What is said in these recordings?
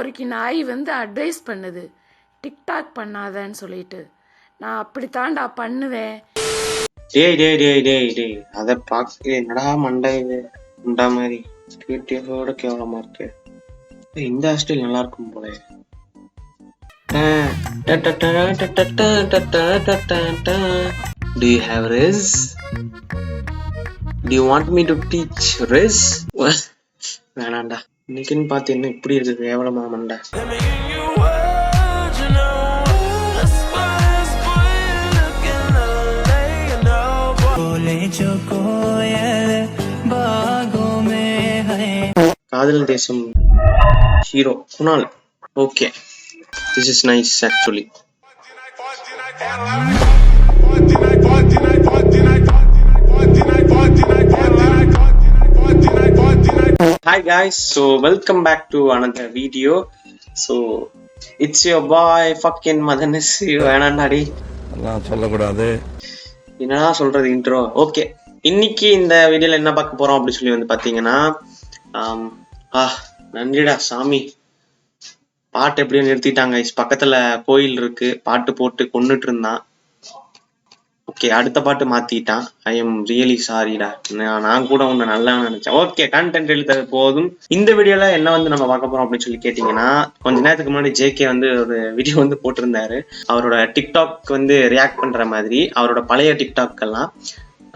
பொறுக்கி நாய் வந்து அட்வைஸ் பண்ணுது டிக்டாக் பண்ணாதன்னு சொல்லிட்டு. நான் அப்படித்தான்டா பண்ணுவேன். டேய் டேய் டேய் டேய் டேய் அதை பார்க்க என்னடா மண்டை இது உண்டா மாதிரி கேட்டியோட கேவலமா இருக்கு. இந்த ஹாஸ்டல் நல்லா இருக்கும் போல. Do you have riz? Do you want me to teach riz? வேணாண்டா, இன்னைக்குன்னு பார்த்து என்ன இப்படி இருக்கு கேவலமா மண்டை. காதல் தேசம் hero Kunal. Okay, this is nice actually. Hi guys, so welcome back to another video. So it's your boy fucking Madanis. வேணாண்டாடி அதெல்லாம் சொல்லக்கூடாது. என்னடா சொல்றது இன்ட்ரோ. ஓகே, இன்னைக்கு இந்த வீடியோல என்ன பார்க்க போறோம் அப்படி சொல்லி வந்து பாத்தீங்கன்னா, நன்றிடா சாமி, பாட்டு எப்படியோ நிறுத்திட்டாங்க. பக்கத்துல கோயில் இருக்கு, பாட்டு போட்டு கொண்டுட்டு இருந்தான். ஓகே, அடுத்த பாட்டு மாத்திட்டான். ஐ எம் ரியலி சாரிடா, நான் கூட உன்னை நல்லா நினைச்சேன். ஓகே, கண்டென்ட் எழுத்தது போதும். இந்த வீடியோல என்ன வந்து நம்ம பார்க்க போறோம் அப்படின்னு சொல்லி கேட்டீங்கன்னா, கொஞ்ச நேரத்துக்கு முன்னாடி ஜேகே வந்து ஒரு வீடியோ வந்து போட்டிருந்தாரு. அவரோட டிக்டாக் வந்து ரியாக்ட் பண்ற மாதிரி, அவரோட பழைய டிக்டாக் எல்லாம்.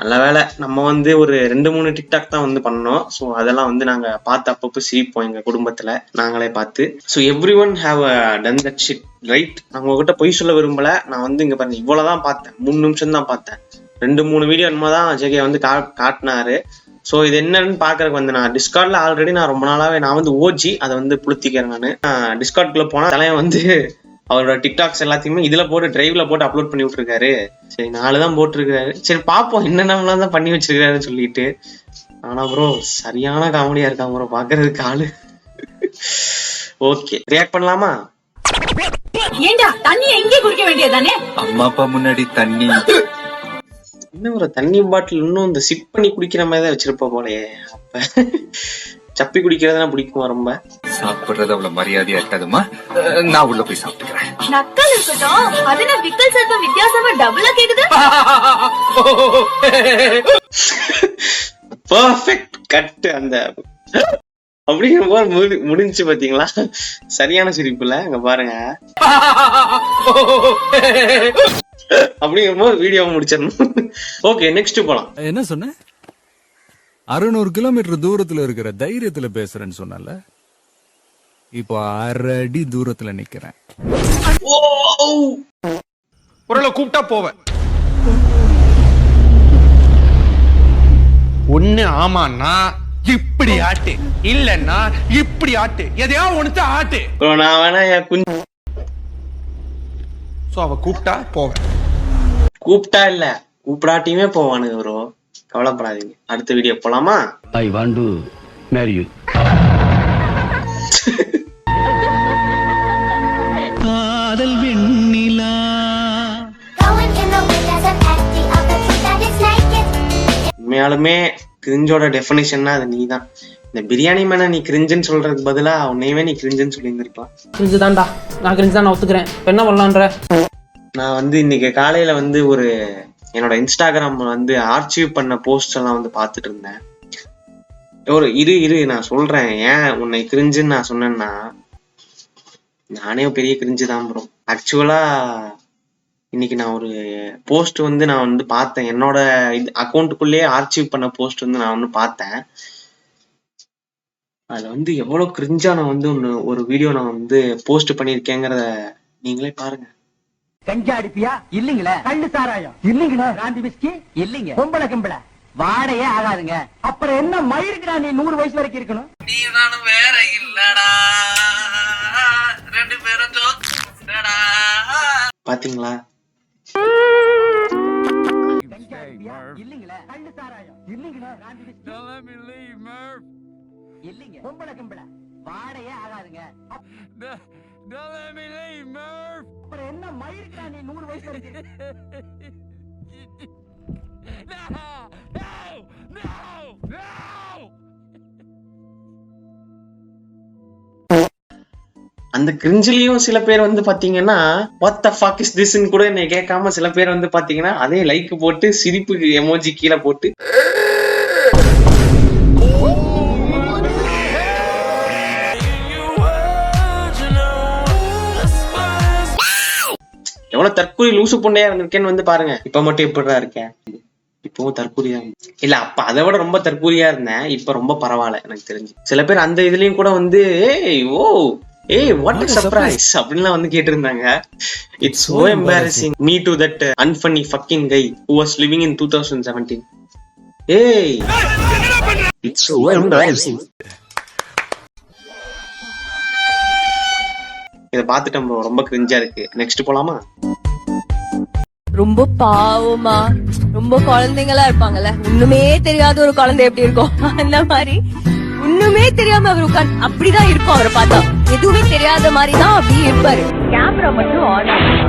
நல்ல வேலை நம்ம வந்து ஒரு 2-3 டிக்டாக் தான் வந்து பண்ணோம். ஸோ அதெல்லாம் வந்து நாங்க பார்த்து அப்பப்போ சிரிப்போம் எங்க குடும்பத்துல நாங்களே பார்த்து. So every one have done that shit right. நான் உங்ககிட்ட பொய் சொல்ல விரும்பல. நான் வந்து இங்க பாருங்க இவ்வளவுதான் பார்த்தேன், 3 நிமிஷம் தான் பார்த்தேன். 2-3 வீடியோ என்னமோ தான் ஜேகே வந்து காட்டினாரு. ஸோ இது என்னன்னு பாக்குறதுக்கு வந்து நான் டிஸ்கார்ட்ல ஆல்ரெடி நான் ரொம்ப நாளாவே நான் வந்து ஓஜி அதை வந்து புளுத்திக்கிறேன். நான் டிஸ்கார்ட்குள்ள போனா தலைவன் வந்து அவரோட டிக்டாக்ஸ் எல்லாத்தையுமே இதுல போட்டு டிரைவ்ல போட்டு அப்லோட் பண்ணி விட்டுருக்காரு. சரி, 4 தான் போட்டிருக்காரு. சரி பாப்போம் என்னென்னலாம் தான் பண்ணி வச்சிருக்காருன்னு சொல்லிட்டு. ஆனா ப்ரோ சரியான காமெடியா இருக்கா ப்ரோ பாக்குறதுக்கு ஆளு. ஓகே, ரியாக்ட் பண்ணலாமா? ஏண்டா தண்ணி எங்கே குடிக்க வேண்டியதானே? அம்மா அப்பா முன்னாடி தண்ணி இன்னும் ஒரு தண்ணி பாட்டில் இன்னும் இந்த சிப் பண்ணி குடிக்கிற மாதிரி தான் வச்சிருப்ப போலயே. அப்ப சப்பி குடிக்கிறதுனா பிடிக்குமா ரொம்ப? சாப்பிடுறது அவ்வளவு மரியாதையா இருக்காதுமா, நான் உள்ள போய் சாப்பிட்டுக்கிறேன். நக்கல் இருக்கட்டும், அது நான் விக்கல் சத்தம் வித்தியாசமா டபுளா கேக்குது. Perfect cut. அந்த அப்படிங்கிற போது முடிஞ்சு பாத்தீங்களா? சரியான சிரிப்புல அங்க பாருங்க. அப்படிங்கிற போது வீடியோ முடிச்சிடணும். ஓகே, நெக்ஸ்ட் போலாம். என்ன சொன்ன? 600 கிலோமீட்டர் தூரத்துல இருக்கிற தைரியத்துல பேசுறேன்னு சொன்னல, இப்போ 1/2 அடி தூரத்துல நிக்கிறேன். குரலை கூப்பிட்டா போவேன். ஒண்ணு ஆமாண்ணா இப்படி ஆட்டு, இல்லன்னா இப்படி ஆட்டு, எதையா ஒண்ணு ஆட்டு. நான் வேணா என் குஞ்சு அவ கூப்பிட்டா போவேன். கூப்பிட்டா இல்ல கூப்பிடாட்டியுமே போவானுங்க ப்ரோ, கவலைப்படாதீங்க. அடுத்த வீடியோ போலாமா? I want to marry you. காதல் வெண்ணிலா உண்மையாலுமே கிரிஞ்சோட டெஃபினிஷன்னா அது நீ தான். இந்த பிரியாணி மேன நீ கிரிஞ்சுன்னு சொல்றதுக்கு பதிலா உன்னையவே நீ கிரிஞ்சுன்னு சொல்லியிருந்திருக்கலாம். கிரிஞ்சு தான்டா, நான் கிரிஞ்சு தான், நான் ஒத்துக்கிறேன். என்ன பண்ணலான்ற? நான் வந்து இன்னைக்கு காலையில வந்து ஒரு என்னோட இன்ஸ்டாகிராம் வந்து ஆர்ச்சீவ் பண்ண போஸ்ட் எல்லாம் வந்து பாத்துட்டு இருந்தேன். இரு நான் சொல்றேன். ஏன் உன்னை கிரிஞ்சுன்னு நான் சொன்னேன்னா, நானே பெரிய கிரிஞ்சு தான் ப்ரோ. ஆக்சுவலா இன்னைக்கு நான் ஒரு போஸ்ட் வந்து நான் வந்து பார்த்தேன். என்னோட அக்கௌண்ட்டுக்குள்ளேயே ஆர்ச்சீவ் பண்ண போஸ்ட் வந்து நான் வந்து பார்த்தேன். அதுல வந்து எவ்வளவு கிரிஞ்சா நான் வந்து ஒரு வீடியோ நான் வந்து போஸ்ட் பண்ணிருக்கேங்கிறத நீங்களே பாருங்க. கஞ்சா அடிப்பியா? இல்லீங்களே. கள்ளு சாராயம்? இல்லீங்களே. ராந்தி விஸ்கி? இல்லீங்க. பொம்பளை கம்பளை வாடையே ஆகாதுங்க. அப்புறம் என்ன மயிருக்குடா நீ 100 வயசு வரைக்கும் இருக்கணும்? நீ நானும் வேற இல்லடா, 2 பேரும் ஜோக்கடா. பாத்தீங்களா? கஞ்சா அடிப்பியா? இல்லீங்களே. கள்ளு சாராயம்? இல்லீங்களே. ராந்தி விஸ்கி? இல்லீங்க. பொம்பளை கம்பளை வாடையே ஆகாதுங்க. அப்புறம் என்ன மயிருக்குடா நீ 100 வயசு வரைக்கும்? அந்த கிரிஞ்சிலையும் சில பேர் வந்து பாத்தீங்கன்னா வாட் த ஃபக் இஸ் திஸ்ன்னு கூட என்னை கேட்காம சில பேர் வந்து பாத்தீங்கன்னா அதே லைக் போட்டு சிரிப்பு எமோஜி கீழே போட்டு எவ்வளவு தற்கொலை லூசு புண்டையா இருந்திருக்கேன்னு வந்து பாருங்க. இப்ப மட்டும் எப்படிடா இருக்கேன்? இப்பவும் தற்கூரியா இல்ல, அப்ப அதை விட ரொம்ப தற்கூரியா இருந்தேன். இப்ப ரொம்ப பரவாயில்ல எனக்கு தெரிஞ்சு. சில பேர் அந்த இதுலயும் கூட வந்து ஏய் வாட் a surprise அப்படின்லாம் வந்து கேட்டிருந்தாங்க. It's so embarrassing me to that unfunny fucking guy who was living in 2017. Hey, it's so embarrassing. இத பார்த்துட்டு ரொம்ப கிரிஞ்சா இருக்கு. நெக்ஸ்ட் போலாமா? ரொம்ப பாவமா ரொம்ப குழந்தைங்களா இருப்பாங்கல்ல, ஒண்ணுமே தெரியாத ஒரு குழந்தை எப்படி இருக்கும் அந்த மாதிரி ஒண்ணுமே தெரியாம அவர் உட்காந்து அப்படிதான் இருக்கும். அவரை பார்த்தா எதுவுமே தெரியாத மாதிரி தான் அப்படியே இருப்பாரு. கேமரா மட்டும் ஆன் ஆகும்.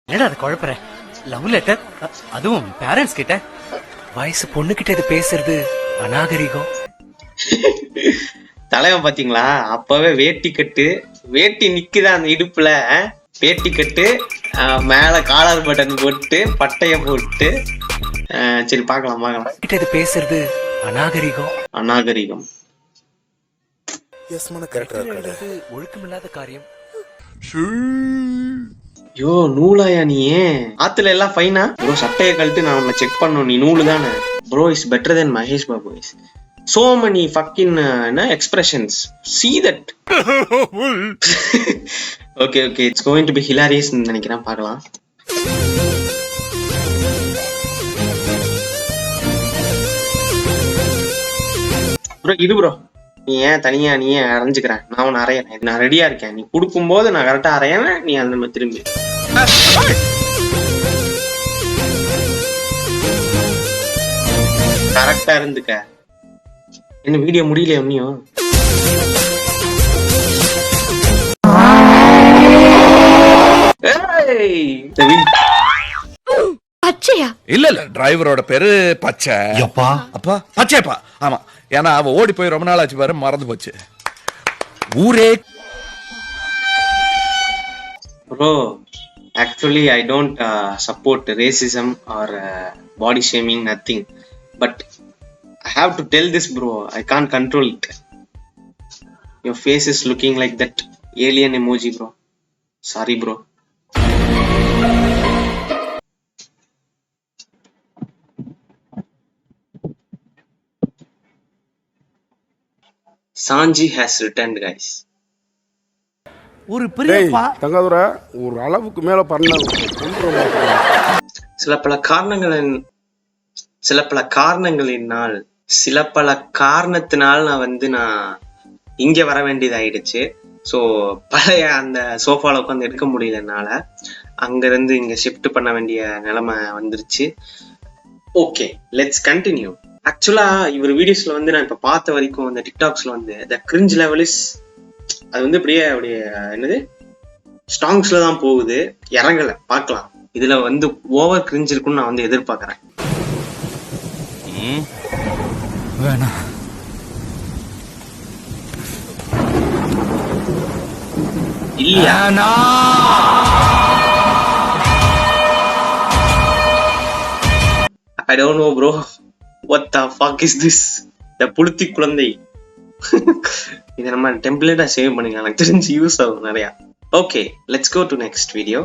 என்னடா அது குழப்பற? லவ் லெட்டர், அதுவும் பேரண்ட்ஸ் கிட்ட. வயசு பொண்ணு கிட்ட இது பேசுறது அநாகரிகம். தலைவன் பாத்தீங்களா, அப்பவே வேட்டி கட்டு, வேட்டி நிக்குதா அந்த இடுப்புல, வேட்டி கட்டு மேல காலர் பட்டன் போட்டு பட்டைய போட்டு. சரி பார்க்கலாம் கிட்ட இது பேசுறது அநாகரிகம். அநாகரிகம் ஒழுக்கமில்லாத காரியம். யோ நூலாயா நீ? ஆத்துல எல்லாம் ஃபைனா ப்ரோ? சட்டையை கழட்டு, நான் உன்னை செக் பண்ணணும். நீ நூலு தானே bro? Is better then Mahesh Babu. Is so many fucking expressions. See that? Okay, it's going to be hilarious ன்னு நினைக்கிறேன். பார்க்கலாம். ப்ரோ இது ப்ரோ நீ ஏன் தனியா நீ ஏன் அரைஞ்சுக்கிறேன்? நான் உன்னை அரையறேன், நான் ரெடியா இருக்கேன். நீ கொடுக்கும் போது நான் கரெக்டா அரையறேன், நீ அந்த மாதிரி திரும்பி கரெக்டா இருந்துக்க. என்ன வீடியோ முடியலையா இன்னும்? பச்சையா? இல்ல டிரைவரோட பேரு பச்சை. அப்பா பச்சைப்பா. ஆமா, ஏன்னா அவ ஓடி போய் ரொம்ப நாள் ஆச்சு பாரு, மறந்து போச்சு ஊரே. Bro, actually I don't support racism or body shaming, nothing. But I have to tell this, bro. I can't control it. Your face is looking like that alien emoji, bro. Sorry, bro. Sanji has returned, guys. ஒரு பெரிய தங்கதுரை ஒரு அளவுக்கு மேல பண்ண சில பல காரணத்தினால் நான் இங்க வர வேண்டியதாயிடுச்சு. ஸோ பழைய அந்த சோஃபால உட்காந்து எடுக்க முடியல என்னால. அங்க இருந்து இங்க ஷிஃப்ட் பண்ண வேண்டிய நிலைமை வந்துருச்சு. Okay, let's continue. ஆக்சுவலா இவர் வீடியோஸ்ல வந்து நான் இப்ப பார்த்த வரைக்கும் அந்த டிக்டாக்ஸ்ல வந்து த கிரிஞ்ச் லெவல் இஸ், அது வந்து அப்படியே என்னது ஸ்டாங்ஸ்ல தான் போகுது, இறங்கல. பார்க்கலாம், இதுல வந்து ஓவர் கிரிஞ்ச் இருக்குன்னு நான் வந்து எதிர்பார்க்கறேன். வேணாம். இல்லையா? I don't know, bro. What the fuck is this? The புளுத்தி குழந்தை. இதை நம்ம டெம்ப்ளேட்டா சேவ் பண்ணிக்கலாம், எனக்கு தெரிஞ்சு யூஸ் ஆகும் நிறையா. Okay, let's go to next video.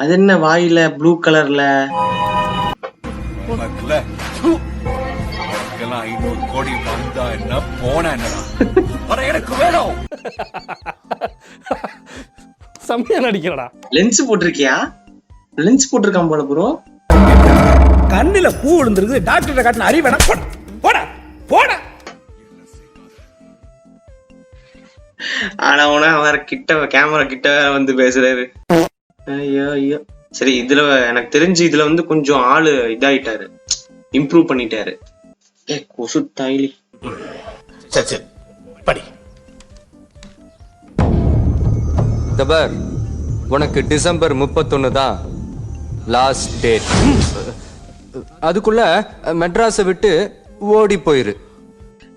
அது என்ன வாயில ப்ளூ கலர்ல? 500 கோடி வந்தா என்ன போனா என்னடா, எனக்கு வேணும். செம்மையா நடிக்கிறடா. லென்ஸ் போட்டிருக்கியா? லென்ஸ் போட்டிருக்கான் போல ப்ரோ. கண்ணுல பூ விழுந்துருக்கு, டாக்டர் காட்டின அறிவேனா? போடா போடா. ஆனா அவர் கிட்ட கேமரா கிட்ட வந்து பேசுறாரு. ஐயோ ஐயோ. சரி, இதுல எனக்கு தெரிஞ்சு இதுல வந்து கொஞ்சம் ஆளு இதாயிட்டாரு, இம்ப்ரூவ் பண்ணிட்டாரு. கொசு தாயிலி. சரி சரி படி. தபர் உனக்கு டிசம்பர் 31 தான் லாஸ்ட் டேட். அதுக்குள்ள மெட்ராஸை விட்டு ஓடி போயிரு.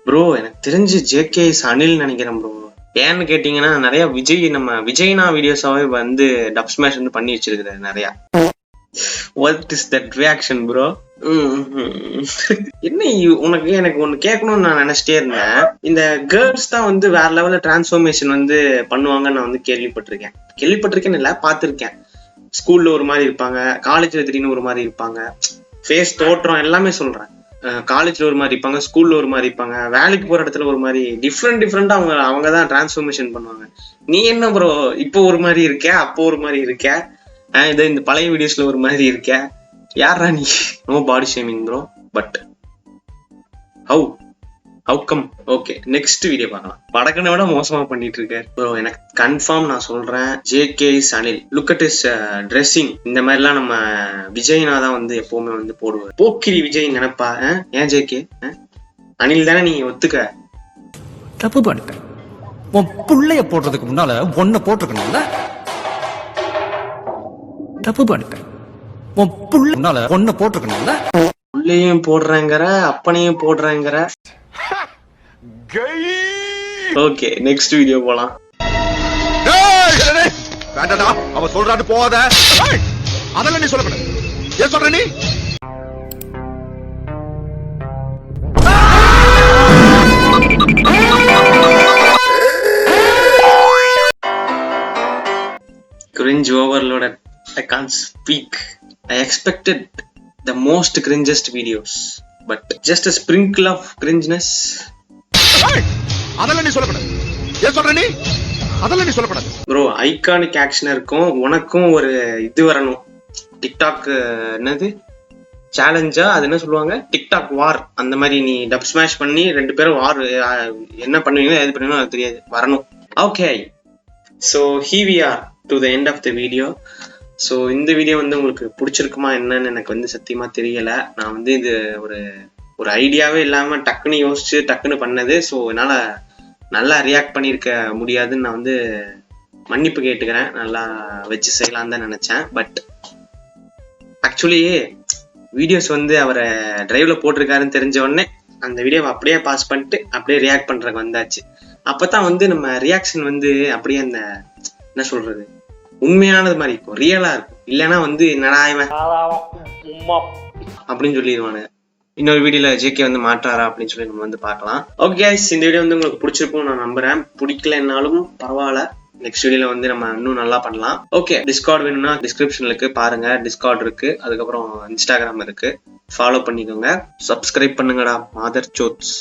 ப்ரோ எனக்கு தெரிஞ்சு ஜேகே அனில் நினைக்கிறேன் ப்ரோ. ஏன்னு கேட்டீங்கன்னா நிறைய விஜய்னா வீடியோஸாவே வந்து டப் ஸ்மாஷ் வந்து பண்ணி வச்சிருக்குது நிறைய. What is that reaction bro? என்ன எனக்கு ஒண்ணு கேட்கணும்னு நான் நினைச்சிட்டே இருந்தேன். இந்த கேர்ள்ஸ் தான் வந்து வேற லெவல்ல டிரான்ஸ்ஃபர்மேஷன் வந்து பண்ணுவாங்கன்னு நான் வந்து கேள்விப்பட்டிருக்கேன்னு இல்ல பார்த்திருக்கேன். ஸ்கூல்ல ஒரு மாதிரி இருப்பாங்க, காலேஜ்ல திடீர்னு ஒரு மாதிரி இருப்பாங்க, ஃபேஸ் தோற்றம் எல்லாமே சொல்றேன். காலேஜ்ல ஒரு மாதிரி இருப்பாங்க, ஸ்கூல்ல ஒரு மாதிரி இருப்பாங்க, வேலைக்கு போற இடத்துல ஒரு மாதிரி டிஃப்ரெண்டா அவங்க தான் டிரான்ஸ்ஃபர்மேஷன் பண்ணுவாங்க. நீ என்ன ப்ரோ இப்போ ஒரு மாதிரி இருக்க, அப்போ ஒரு மாதிரி இருக்க, இதே இந்த பழைய வீடியோஸ்ல ஒரு மாதிரி இருக்க, யாரா நீ? No body shaming bro, but how come? Okay, next video பார்க்கலாம். படக்கனை விட மோசமா பண்ணிட்டு இருக்காரு ப்ரோ. எனக்கு கன்ஃபார்ம் நான் சொல்றேன், JK Anil. Look at is dressing. இந்த மாதிரிலாம் நம்ம விஜய்னா தான் வந்து எப்பவுமே வந்து போடுவார். போக்கிரி விஜய் நினைப்பா? ஏன் ஜேகே? அனில் தானே நீ ஒத்துக்க? தப்பு பண்ணிட்டேன். உன் புள்ளைய போடுறதுக்கு முன்னால ஒன்ன போட்டிருக்கணும்ல. தப்பு பண்ணிட்டேன். உன் புள்ள முன்னால ஒன்ன போட்டிருக்கணும்ல. புள்ளையும் போடுறேங்கிற, அப்பனையும் போடுறேங்கிற. ஓகே, நெக்ஸ்ட் வீடியோ போலாம். வேண்டாடா, அவ சொல்றான்னு போகாத. அதெல்லாம் நீ சொல்லக்கூடாது. ஏன் சொல்ற நீ? Cringe overloaded. I can't speak. I expected the most cringest videos, but just a sprinkle of cringeness. அதெல்லாம் நீ சொல்லக்கூடாது. ஏன் சொல்ற நீ? அதெல்லாம் நீ சொல்லக்கூடாது. ப்ரோ, ஐகானிக் ஆக்ஷன் இருக்கும், உனக்கும் ஒரு இது வரணும். டிக்டாக் என்னது சேலஞ்சா, அது என்ன சொல்லுவாங்க, டிக்டாக் வார். அந்த மாதிரி நீ டப் ஸ்மாஷ் பண்ணி 2 பேரும் வார் என்ன பண்ணுவீங்களோ எது பண்ணுவீங்களோ அது தெரியாது, வரணும். Okay, so here we are to the end of the video. So இந்த வீடியோ வந்து உங்களுக்கு பிடிச்சிருக்குமா என்னன்னு எனக்கு வந்து சத்தியமா தெரியல. நான் வந்து இது ஒரு ஐடியாவே இல்லாம டக்குன்னு யோசிச்சு டக்குன்னு பண்ணது. ஸோ என்னால நல்லா ரியாக்ட் பண்ணியிருக்க முடியாதுன்னு நான் வந்து மன்னிப்பு கேட்டுக்கிறேன். நல்லா வச்சு செய்யலாம் தான் நினைச்சேன். பட் ஆக்சுவலி வீடியோஸ் வந்து அவரை டிரைவ்ல போட்டிருக்காருன்னு தெரிஞ்ச உடனே அந்த வீடியோவை அப்படியே பாஸ் பண்ணிட்டு அப்படியே ரியாக்ட் பண்றதுக்கு வந்தாச்சு. அப்பதான் வந்து நம்ம ரியாக்ஷன் வந்து அப்படியே அந்த என்ன சொல்றது, உண்மையானது மாதிரி இருக்கும், ரியலா இருக்கும். இல்லைன்னா வந்து என்னடா இவன் அப்படின்னு சொல்லிடுவானு. இன்னொரு வீடியோல ஜேகே வந்து மாற்றாரா அப்படின்னு சொல்லி நம்ம வந்து பார்க்கலாம். ஓகே கைஸ், இந்த வீடியோ வந்து உங்களுக்கு பிடிச்சிருக்கும் நான் நம்புறேன். பிடிக்கலன்னாலும் பரவாயில்ல, நெக்ஸ்ட் வீடியோல வந்து நம்ம இன்னும் நல்லா பண்ணலாம். ஓகே, டிஸ்கார்ட் வேணும்னா டிஸ்கிரிப்ஷன்ல இருக்கு, பாருங்க. டிஸ்கார்ட் இருக்கு, அதுக்கப்புறம் இன்ஸ்டாகிராம் இருக்கு, ஃபாலோ பண்ணிக்கோங்க. சப்ஸ்கிரைப் பண்ணுங்கடா மாதர் சோட்ஸ்.